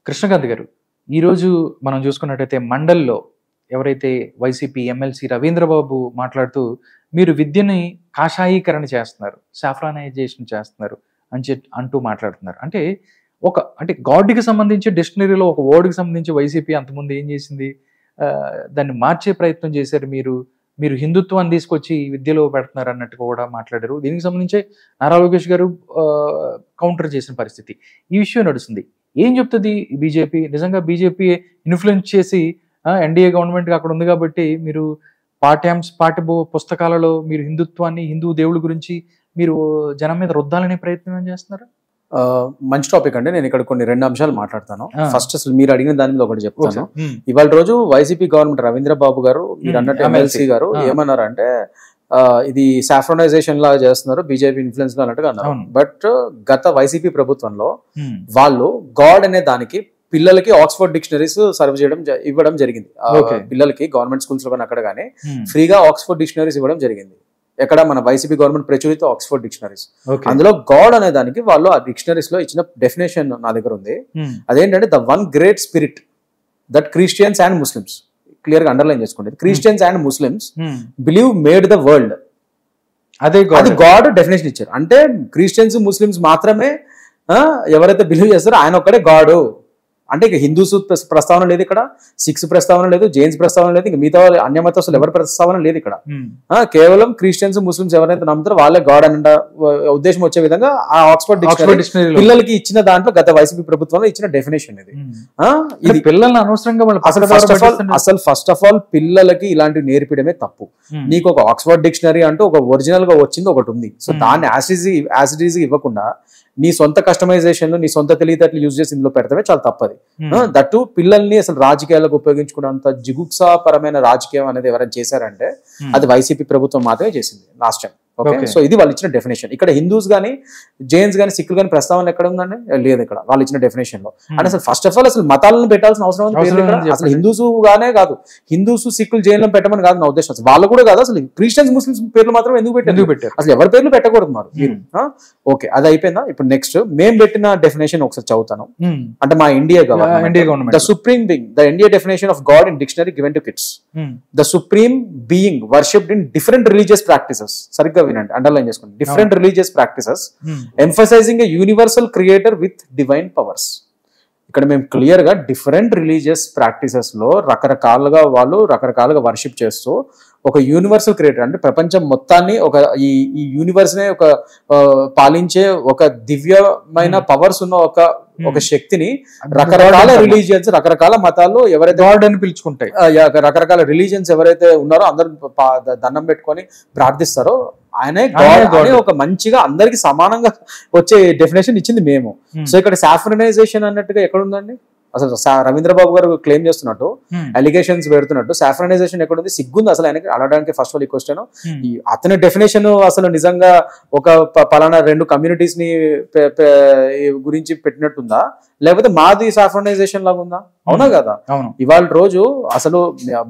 కృష్ణకాంత్ గారు, ఈరోజు మనం చూసుకున్నట్టయితే మండల్లో ఎవరైతే వైసీపీ ఎమ్మెల్సీ రవీంద్రబాబు మాట్లాడుతూ మీరు విద్యని కాషాయీకరణ చేస్తున్నారు, సాఫ్రానైజేషన్ చేస్తున్నారు అంటూ మాట్లాడుతున్నారు. అంటే గాడ్కి సంబంధించి డిక్షనరీలో ఒక వర్డ్కి సంబంధించి వైసీపీ అంతకుముందు ఏం చేసింది, దాన్ని మార్చే ప్రయత్నం చేశారు. మీరు హిందుత్వాన్ని తీసుకొచ్చి విద్యలో పెడుతున్నారు అన్నట్టుగా కూడా మాట్లాడారు. దీనికి సంబంధించి నారా లోకేష్ గారు కౌంటర్ చేసిన పరిస్థితి, ఈ విషయం నడుస్తుంది. ఏం చెప్తుంది బీజేపీ? నిజంగా బీజేపీ ఇన్ఫ్లుయెన్స్ చేసి ఎన్డీఏ గవర్నమెంట్ అక్కడ ఉంది కాబట్టి మీరు పాఠ్య పుస్తకాలలో మీరు హిందుత్వాన్ని, హిందూ దేవుళ్ళ గురించి మీరు జనం మీద రుద్దాలనే ప్రయత్నం ఏం చేస్తున్నారు? మంచి టాపిక్ అండి. నేను ఇక్కడ కొన్ని 2 అంశాలు మాట్లాడతాను. ఫస్ట్ అసలు మీరు అడిగిన దాని మీద ఒకటి చెప్తాను. ఇవాళ రోజు వైసీపీ గవర్నమెంట్ రవీంద్రబాబు గారు, మీరు అన్నట్టు ఎమ్మెల్సీ గారు ఏమన్నారు అంటే ఇది సాఫ్రనైజేషన్ లాగా చేస్తున్నారు, బీజేపీ ఇన్ఫ్లుయెన్స్ లో అన్నట్టుగా అన్నారు. బట్ గత వైసీపీ ప్రభుత్వంలో వాళ్ళు గాడ్ అనే దానికి పిల్లలకి ఆక్స్ఫర్డ్ డిక్షనరీస్ ఇవ్వడం జరిగింది. పిల్లలకి గవర్నమెంట్ స్కూల్స్ లో కానీ అక్కడ కానీ ఫ్రీగా ఆక్స్ఫర్డ్ డిక్షనరీస్ ఇవ్వడం జరిగింది. ఎక్కడ మన వైసీపీ గవర్నమెంట్ ప్రచురిత ఆక్స్ఫర్డ్ డిక్షనరీస్. అందులో గాడ్ అనే దానికి వాళ్ళు ఆ డిక్షనరీస్ లో ఇచ్చిన డెఫినేషన్ నా దగ్గర ఉంది. అదేంటంటే the one great spirit that Christians and Muslims, clear గా అండర్లైన్ చేసుకోండి, Christians and Muslims believe made the world. అది గాడ్ డెఫినేషన్ ఇచ్చారు. అంటే క్రిస్టియన్స్ ముస్లిమ్స్ మాత్రమే ఎవరైతే బిలీవ్ చేస్తారో ఆయన ఒక్కడే గాడు. అంటే ఇక హిందూస్ ప్రస్తావన లేదు, ఇక్కడ సిక్స్ ప్రస్తావన లేదు, జైన్స్ ప్రస్తావన లేదు, ఇంకా మిగతా అన్య మతస్థులు ఎవరి ప్రస్తావన లేదు ఇక్కడ. కేవలం క్రిస్టియన్స్ ముస్లిమ్స్ ఎవరైతే నమ్ముతారో వాళ్ళే గాడ్ అన్న ఉద్దేశం వచ్చే విధంగా ఆ ఆక్స్ఫర్డ్ డిక్షనరీ పిల్లలకి ఇచ్చిన దాంట్లో గత వైసీపీ ప్రభుత్వంలో ఇచ్చిన డెఫినేషన్ ఇది. ఇది పిల్లల్ని అనవసరంగా అసలు ఫస్ట్ ఆఫ్ ఆల్ పిల్లలకి ఇలాంటివి నేర్పడమే తప్పు. నీకు ఒక ఆక్స్ఫర్డ్ డిక్షనరీ అంటూ ఒక ఒరిజినల్ గా వచ్చింది ఒకటి ఉంది. సో దాన్ని యాసిడీజ్ ఇవ్వకుండా నీ సొంత కస్టమైజేషన్, నీ సొంత తెలివితేటలు యూజ్ చేసి ఇందులో పెడతామే చాలా తప్పది. దట్టు పిల్లల్ని అసలు రాజకీయాలకు ఉపయోగించుకున్నంత జిగుప్సాపరమైన రాజకీయం అనేది ఎవరైనా చేశారంటే అది వైసీపీ ప్రభుత్వం మాత్రమే చేసింది లాస్ట్ టైం. ఓకే, సో ఇది వాళ్ళు ఇచ్చిన డెఫినేషన్. ఇక్కడ హిందూస్ గానీ, జైన్స్ గానీ, సిక్కులు గానీ ప్రస్తావన ఎక్కడ ఉందండి? లేదు ఇక్కడ వాళ్ళు ఇచ్చిన డెఫినేషన్ లో. అంటే అసలు ఫస్ట్ ఆఫ్ ఆల్ అసలు మతాలను పెట్టాల్సిన అవసరం ఉంది. అసలు హిందూస్ గానే కాదు, హిందూస్, సిక్కులు, జైన్లను పెట్టమని కాదు నా ఉద్దేశం. అసలు వాళ్ళు కూడా కాదు, అసలు క్రిస్టియన్స్, ముస్లిమ్స్ పేర్లు మాత్రం ఎందుకు పెట్టారు? అసలు ఎవరి పేర్లు పెట్టకూడదు మరి మీరు. ఓకే, అది అయిపోయిందా? ఇప్పుడు నెక్స్ట్ మేము పెట్టిన డెఫినేషన్ ఒకసారి చదువుతాను. అంటే మా India government, the supreme being, the India definition of God in dictionary given to kids, the supreme being worshipped in different religious practices. సరిగ్గా వినండి, అండర్లైన్ చేసుకోండి. Different religious practices emphasising a universal creator with divine powers. ఇక్కడ మేము clear గా different religious practices లో రకరకాలుగా worship చేస్తూ ఒక యూనివర్సల్ క్రియేటర్, అంటే ప్రపంచం మొత్తాన్ని ఒక ఈ యూనివర్స్ నే ఒక పాలించే ఒక దివ్యమైన పవర్స్ ఉన్న ఒక శక్తిని రకరకాల రిలీజియన్స్, రకరకాల మతాల్లో ఎవరైతే గాడ్ అని పిలుచుకుంటాయి, రకరకాల రిలీజియన్స్ ఎవరైతే ఉన్నారో అందరూ దండం పెట్టుకొని ప్రార్థిస్తారో ఆయనే గాడ్ అని ఒక మంచిగా అందరికి సమానంగా వచ్చే డెఫినేషన్ ఇచ్చింది మేము. సో ఇక్కడ సాఫ్రనైజేషన్ అన్నట్టుగా ఎక్కడ ఉందండి? అసలు రవీంద్రబాబు గారు క్లెయిమ్ చేస్తున్నట్టు, అలిగేషన్స్ పెడుతున్నట్టు సాఫ్రనైజేషన్ ఎక్కడ ఉంది? సిగ్గుంది అసలు ఆయనకి అడగడానికి. ఫస్ట్ ఆఫ్ ఆల్ ఈ క్వశ్చన్, అతని డెఫినేషన్ అసలు నిజంగా ఒక పలానా 2 కమ్యూనిటీస్ ని గురించి పెట్టినట్టుందా, లేకపోతే మాది సాఫ్రనైజేషన్ లాగా ఉందా? అవునా కదా? ఇవాళ రోజు అసలు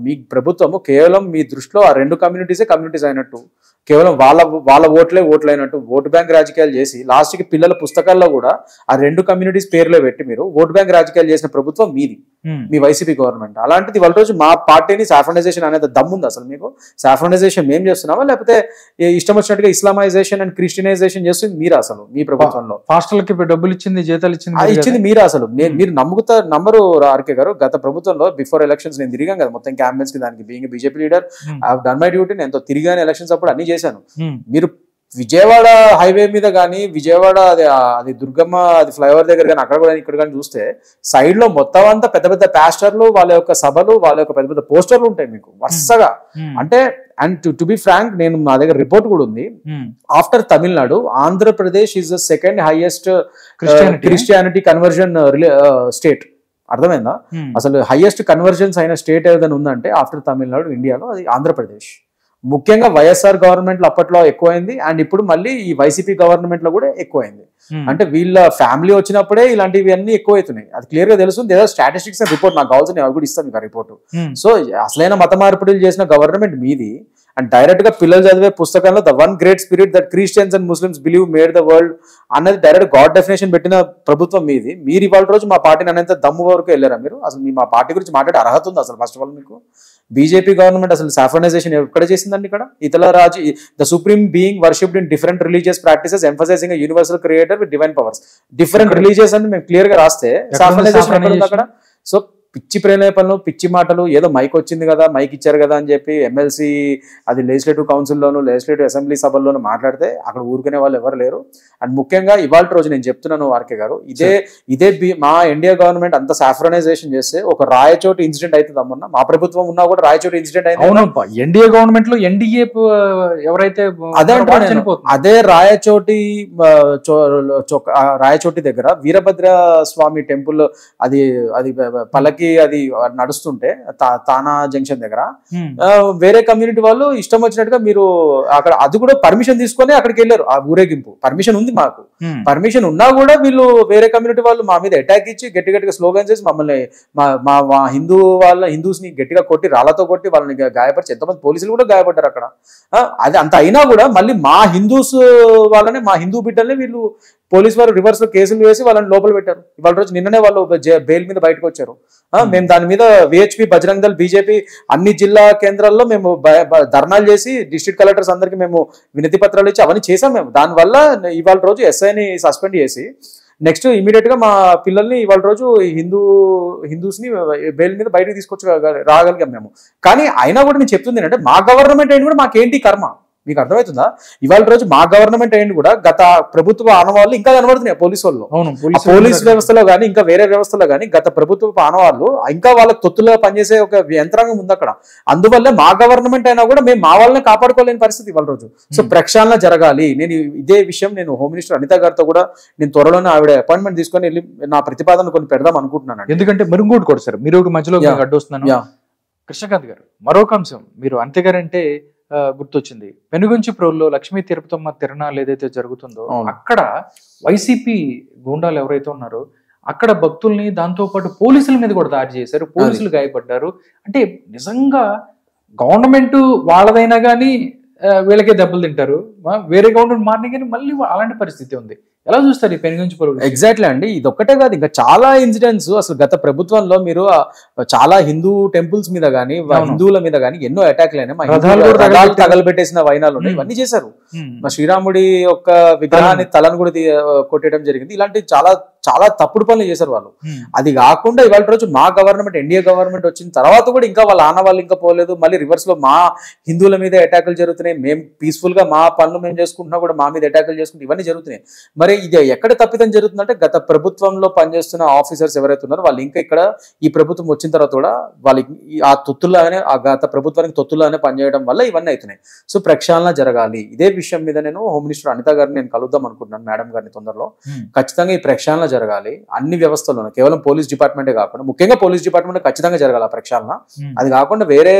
మీ ప్రభుత్వము కేవలం మీ దృష్టిలో ఆ 2 కమ్యూనిటీస్ అయినట్టు, కేవలం వాళ్ళ ఓట్లైనట్టు ఓటు బ్యాంక్ రాజకీయాలు చేసి లాస్ట్ కి పిల్లల పుస్తకాల్లో కూడా ఆ 2 కమ్యూనిటీస్ పేర్లే పెట్టి మీరు ఓటు బ్యాంక్ రాజకీయాలు చేసిన ప్రభుత్వం మీది, మీ వైసీపీ గవర్నమెంట్. అలాంటిది వాళ్ళ రోజు మా పార్టీని సాఫ్రనైజేషన్ అనేది దమ్ముంది అసలు మీకు? సాఫ్రనైజేషన్ మేము చేస్తున్నామా, లేకపోతే ఇష్టం వచ్చినట్టుగా ఇస్లామైజేషన్ అండ్ క్రిస్టియనైజేషన్ చేస్తుంది మీరు? అసలు మీ ప్రభుత్వంలో హాస్టల్కి డబ్బులు ఇచ్చింది, జీతాలు ఇచ్చింది మీరు. అసలు మీరు నమ్మరు ఆర్కే గారు, గత ప్రభుత్వంలో బిఫోర్ ఎలక్షన్స్ నేను తిరిగాను కదా మొత్తం క్యాంపెయిన్స్ కి. దానికి being BJP leader I have done my duty. నేను ఎంతో తిరిగాను ఎలక్షన్స్ అప్పుడు, అన్ని చేశాను. మీరు విజయవాడ హైవే మీద కానీ, విజయవాడ అది దుర్గమ్మ అది ఫ్లైఓవర్ దగ్గర కానీ, అక్కడ కూడా ఇక్కడ కానీ చూస్తే సైడ్ లో మొత్తం అంతా పెద్ద పెద్ద పాస్టర్లు, వాళ్ళ యొక్క సభలు, వాళ్ళ యొక్క పెద్ద పెద్ద పోస్టర్లు ఉంటాయి మీకు వరుసగా. అంటే అండ్ టు బి ఫ్రాంక్, నేను నా దగ్గర రిపోర్ట్ కూడా ఉంది, after Tamil Nadu Andhra Pradesh is the second highest Christianity conversion state. అర్థమైందా? అసలు హైయెస్ట్ కన్వర్జన్స్ అయిన స్టేట్ ఏదైనా ఉందంటే ఆఫ్టర్ తమిళనాడు ఇండియాలో అది ఆంధ్రప్రదేశ్. ముఖ్యంగా వైఎస్ఆర్ గవర్నమెంట్ లో అప్పట్లో ఎక్కువైంది, అండ్ ఇప్పుడు మళ్ళీ ఈ వైసీపీ గవర్నమెంట్ లో కూడా ఎక్కువైంది. అంటే వీళ్ళ ఫ్యామిలీ వచ్చినప్పుడే ఇలాంటివి అన్ని ఎక్కువైతున్నాయి. అది క్లియర్ గా తెలుస్తుంది. ఏదో స్టాటిస్టిక్స్ రిపోర్ట్ నాకు కావాల్సిన అవి కూడా ఇస్తాను మీకు ఆ రిపోర్ట్. సో అసలైన మత మార్పిడులు చేసిన గవర్నమెంట్ మీది. అండ్ డైరెక్ట్ గా పిల్లలు చదివే పుస్తకంలో the one great spirit that Christians and Muslims believe made the world అన్నది డైరెక్ట్ గాడ్ డెఫినేషన్ పెట్టిన ప్రభుత్వం మీది. మీరు ఇవాళ రోజు మా పార్టీని అనేంత దమ్ము వరకు వెళ్ళారా మీరు? అసలు మీ మా పార్టీ గురించి మాట్లాడే అర్హత ఉంది అసలు ఫస్ట్ ఆఫ్ ఆల్ మీకు? బీజేపీ గవర్నమెంట్ అసలు సాఫ్రనైజేషన్ ఎక్కడ చేసిందండి ఇక్కడ? ఇతల రాజు the supreme being worshipped in different religious practices emphasising universal creator with divine powers. Different religious అని మేము క్లియర్ గా రాస్తే సాఫ్రనైజేషన్ ఎక్కడ ఉంది అక్కడ? సో పిచ్చి ప్రేరేపణలు, పిచ్చి మాటలు, ఏదో మైక్ వచ్చింది కదా, మైక్ ఇచ్చారు కదా అని చెప్పి ఎమ్మెల్సీ అది లెజిస్లేటివ్ కౌన్సిల్లోను లెజిస్లేటివ్ అసెంబ్లీ సభల్లోనూ మాట్లాడితే అక్కడ ఊరుకునే వాళ్ళు ఎవరు లేరు. అండ్ ముఖ్యంగా ఇవాళ రోజు నేను చెప్తున్నాను ఆర్కే గారు, ఇదే మా ఇండియా గవర్నమెంట్ అంత సాఫ్రనైజేషన్ చేస్తే ఒక రాయచోటి ఇన్సిడెంట్ అవుతుంది అమ్మన్నా. మా ప్రభుత్వం ఉన్నా కూడా రాయచోటి ఇన్సిడెంట్ అయింది. ఎన్డీఏ గవర్నమెంట్ లో ఎన్డీఏ ఎవరైతే అదే రాయచోటి దగ్గర వీరభద్ర స్వామి టెంపుల్ అది పల్లకి అది నడుస్తుంటే తానా జంక్షన్ దగ్గర వేరే కమ్యూనిటీ వాళ్ళు ఇష్టం వచ్చినట్టుగా మీరు అక్కడ అది కూడా పర్మిషన్ తీసుకొని అక్కడికి వెళ్ళారు. ఆ ఊరేగింపు పర్మిషన్ ఉంది మాకు, పర్మిషన్ ఉన్నా కూడా వీళ్ళు వేరే కమ్యూనిటీ వాళ్ళు మా మీద అటాక్ ఇచ్చి గట్టి గట్టిగా స్లోగన్స్ చేసి మమ్మల్ని మా హిందూస్ ని గట్టిగా కొట్టి రాళ్లతో కొట్టి వాళ్ళని గాయపరిచి ఎంతమంది పోలీసులు కూడా గాయపడ్డారు అక్కడ. అది అంత అయినా కూడా మళ్ళీ మా హిందూస్ వాళ్ళని, మా హిందూ బిడ్డల్ని వీళ్ళు పోలీసు వారు రివర్స్ లో కేసులు వేసి వాళ్ళని లోపల పెట్టారు. ఇవాళ రోజు నిన్ననే వాళ్ళు బెయిల్ మీద బయటకు వచ్చారు. మేము దాని మీద విహెచ్పి, బజరంగ్ దళ్, బీజేపీ అన్ని జిల్లా కేంద్రాల్లో మేము ధర్నాలు చేసి డిస్ట్రిక్ట్ కలెక్టర్స్ అందరికి మేము వినతి పత్రాలు ఇచ్చి అవన్నీ చేసాం మేము. దానివల్ల ఇవాళ రోజు ఎస్ఐని సస్పెండ్ చేసి నెక్స్ట్ ఇమీడియట్ గా మా పిల్లల్ని ఇవాళ రోజు హిందూస్ ని బెయిల్ మీద బయటకు తీసుకొచ్చి రాగలిగాం మేము. కానీ అయినా కూడా నేను చెప్తుంది ఏంటంటే మా గవర్నమెంట్ అయిన కూడా మాకేంటి కర్మ? మీకు అర్థమవుతుందా? ఇవాళ రోజు మా గవర్నమెంట్ అయ్యింది కూడా గత ప్రభుత్వ ఆనవాళ్ళు ఇంకా కనబడుతున్నాయి పోలీసు వాళ్ళు. పోలీస్ వ్యవస్థలో కానీ ఇంకా వేరే వ్యవస్థలో కానీ గత ప్రభుత్వ ఆనవాళ్ళు ఇంకా వాళ్ళకి తొత్తులుగా పనిచేసే ఒక యంత్రాంగం ఉంది అక్కడ. అందువల్ల మా గవర్నమెంట్ అయినా కూడా మేము మా వాళ్ళని కాపాడుకోలేని పరిస్థితి ఇవాళ రోజు. సో ప్రక్షాళన జరగాలి. నేను ఇదే విషయం నేను హోమ్ మినిస్టర్ అనిత గారితో కూడా నేను త్వరలోనే ఆవిడ అపాయింట్మెంట్ తీసుకొని వెళ్ళి నా ప్రతిపాదన కొన్ని పెడదాం అనుకుంటున్నాను. ఎందుకంటే మరుంగోటి కూడా సార్ మీరు మధ్యలో అడ్డొస్తున్నాను. కృష్ణకాంత్ గారు, మరొక అంశం మీరు అంతేగారంటే గుర్తొచ్చింది. పెనుగొంచి ప్రోల్లో లక్ష్మీ తిరుపతమ్మ తిరణాలు ఏదైతే జరుగుతుందో అక్కడ వైసీపీ గూండాలు ఎవరైతే ఉన్నారో అక్కడ భక్తుల్ని, దాంతో పాటు పోలీసుల మీద కూడా దాడి చేశారు, పోలీసులు గాయపడ్డారు. అంటే నిజంగా గవర్నమెంట్ వాళ్ళదైనా కానీ వీళ్ళకే దెబ్బలు తింటారు, వేరే గవర్నమెంట్ మారినా కానీ మళ్ళీ అలాంటి పరిస్థితి ఉంది. ఎలా చూస్తారు ఈ పెనుగొంచి ప్రోల్? ఎగ్జాక్ట్లీ అండి, ఇది ఒక్కటే కాదు ఇంకా చాలా ఇన్సిడెంట్స్ అసలు గత ప్రభుత్వంలో మీరు చాలా హిందూ టెంపుల్స్ మీద గానీ హిందువుల మీద గానీ ఎన్నో అటాక్లు అయినాయి. తగలబెట్టేసిన వైనాలు ఉన్నాయి, ఇవన్నీ చేశారు. మా శ్రీరాముడి యొక్క విగ్రహాన్ని తలను కూడా కొట్టేయడం జరిగింది. ఇలాంటి చాలా చాలా తప్పుడు పనులు చేశారు వాళ్ళు. అది కాకుండా ఇవాళ రోజు మా గవర్నమెంట్ ఎన్డీఏ గవర్నమెంట్ వచ్చిన తర్వాత కూడా ఇంకా వాళ్ళ ఆనవాళ్ళు ఇంకా పోలేదు. మళ్ళీ రివర్స్ లో మా హిందువుల మీద అటాకులు జరుగుతున్నాయి. మేము పీస్ఫుల్ గా మా పనులు మేము చేసుకుంటున్నా కూడా మా మీద అటాకులు చేసుకుంటే ఇవన్నీ జరుగుతున్నాయి. మరి ఇది ఎక్కడ తప్పిదం జరుగుతుందంటే గత ప్రభుత్వంలో పనిచేస్తున్న ఆఫీసర్స్ ఎవరైతే ఉన్నారో వాళ్ళు ఇంకా ఇక్కడ ఈ ప్రభుత్వం వచ్చిన తర్వాత కూడా వాళ్ళకి ఆ తొత్తుల్లాగానే ఆ గత ప్రభుత్వానికి తొత్తుల్లాగానే పనిచేయడం వల్ల ఇవన్నీ అవుతున్నాయి. సో ప్రక్షాళన జరగాలి. ఇదే విషయం మీద నేను హోమ్ మినిస్టర్ అనిత గారిని నేను కలుద్దాం అనుకుంటున్నాను, మేడం గారిని తొందరలో. ఖచ్చితంగా ఈ ప్రక్షాళన జరగాలి అన్ని వ్యవస్థల్లోనూ, కేవలం పోలీస్ డిపార్ట్మెంటే కాకుండా ముఖ్యంగా పోలీస్ డిపార్ట్మెంట్ ఖచ్చితంగా జరగాలి ఆ ప్రక్షాళన. అది కాకుండా వేరే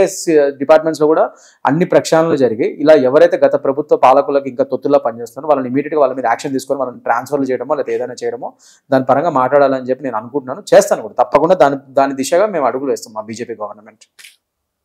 డిపార్ట్మెంట్స్ లో కూడా అన్ని ప్రక్షాళనలు జరిగి ఇలా ఎవరైతే గత ప్రభుత్వ పాలకులకు ఇంకా తొత్తుల్లా పనిచేస్తున్నారో వాళ్ళని ఇమీడియట్ గా వాళ్ళ మీద యాక్షన్ తీసుకొని వాళ్ళని ట్రాన్స్ఫర్లు చేయడమో లేదా ఏదైనా చేయడమో దాని పరంగా మాట్లాడాలని చెప్పి నేను అనుకుంటున్నాను. చేస్తాను కూడా తప్పకుండా దాని దిశగా మేము అడుగులు వేస్తాం మా బీజేపీ గవర్నమెంట్.